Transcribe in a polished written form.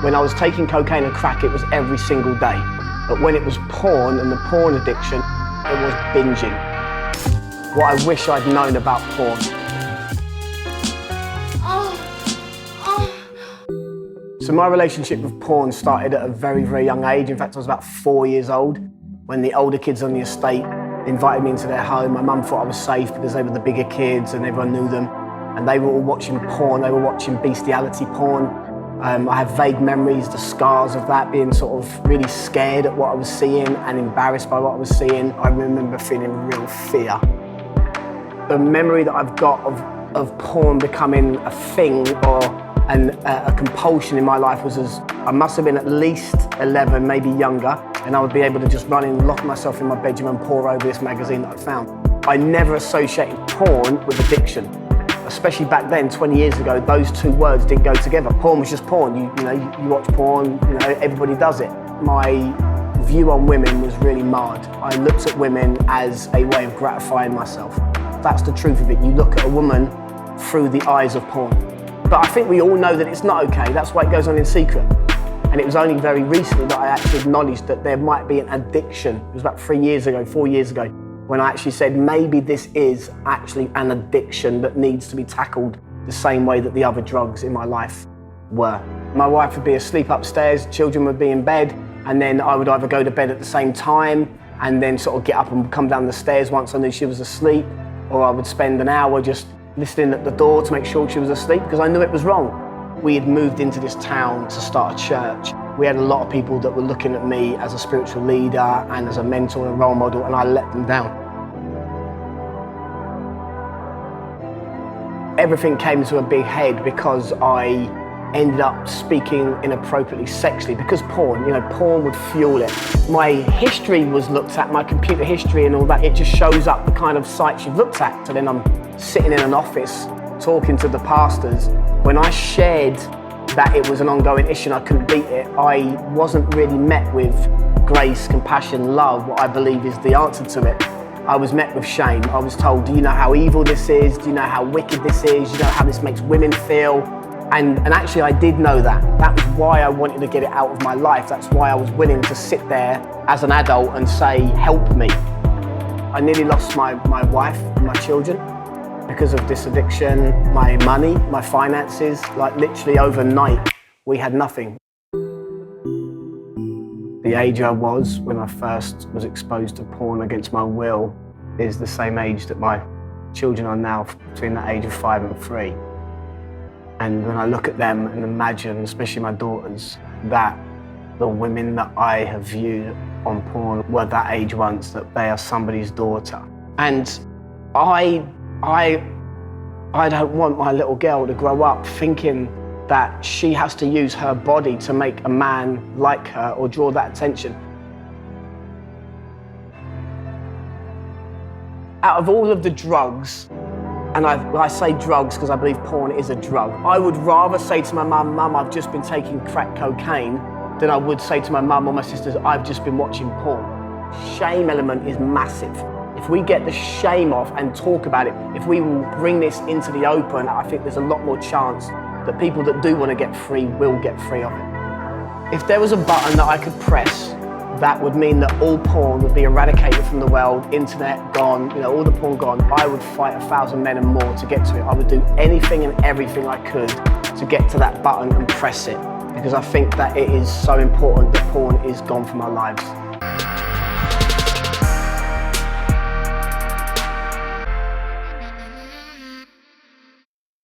When I was taking cocaine and crack, it was every single day. But when it was porn and the porn addiction, it was binging. What I wish I'd known about porn. So my relationship with porn started at a very, very young age. In fact, I was about 4 years old when the older kids on the estate invited me into their home. My mum thought I was safe because they were the bigger kids and everyone knew them. And they were all watching porn, they were watching bestiality porn. I have vague memories, the scars of that, being sort of really scared at what I was seeing and embarrassed by what I was seeing. I remember feeling real fear. The memory that I've got of porn becoming a thing or a compulsion in my life was I must have been at least 11, maybe younger, and I would be able to just run in, lock myself in my bedroom and pore over this magazine that I found. I never associated porn with addiction. Especially back then, 20 years ago, those two words didn't go together. Porn was just porn. You watch porn, everybody does it. My view on women was really marred. I looked at women as a way of gratifying myself. That's the truth of it. You look at a woman through the eyes of porn. But I think we all know that it's not okay. That's why it goes on in secret. And it was only very recently that I actually acknowledged that there might be an addiction. It was about 4 years ago, when I actually said maybe this is actually an addiction that needs to be tackled the same way that the other drugs in my life were. My wife would be asleep upstairs, children would be in bed, and then I would either go to bed at the same time and then sort of get up and come down the stairs once I knew she was asleep, or I would spend an hour just listening at the door to make sure she was asleep because I knew it was wrong. We had moved into this town to start a church. We had a lot of people that were looking at me as a spiritual leader and as a mentor and a role model, and I let them down. Everything came to a big head because I ended up speaking inappropriately sexually because porn would fuel it. My history was looked at, my computer history and all that. It just shows up the kind of sites you've looked at. So then I'm sitting in an office talking to the pastors. When I shared that it was an ongoing issue and I couldn't beat it, I wasn't really met with grace, compassion, love, what I believe is the answer to it. I was met with shame. I was told, do you know how evil this is? Do you know how wicked this is? Do you know how this makes women feel? And actually I did know that. That was why I wanted to get it out of my life. That's why I was willing to sit there as an adult and say, help me. I nearly lost my wife and my children because of this addiction, my money, my finances. Like literally overnight, we had nothing. The age I was when I first was exposed to porn against my will is the same age that my children are now, between the age of 5 and 3. And when I look at them and imagine, especially my daughters, that the women that I have viewed on porn were that age once, that they are somebody's daughter. And I don't want my little girl to grow up thinking that she has to use her body to make a man like her or draw that attention. Out of all of the drugs, and I say drugs because I believe porn is a drug, I would rather say to my mum, Mum, I've just been taking crack cocaine, than I would say to my mum or my sisters, I've just been watching porn. Shame element is massive. If we get the shame off and talk about it, if we will bring this into the open, I think there's a lot more chance that people that do want to get free will get free of it. If there was a button that I could press, that would mean that all porn would be eradicated from the world, internet gone, all the porn gone. I would fight 1,000 men and more to get to it. I would do anything and everything I could to get to that button and press it, because I think that it is so important that porn is gone from our lives.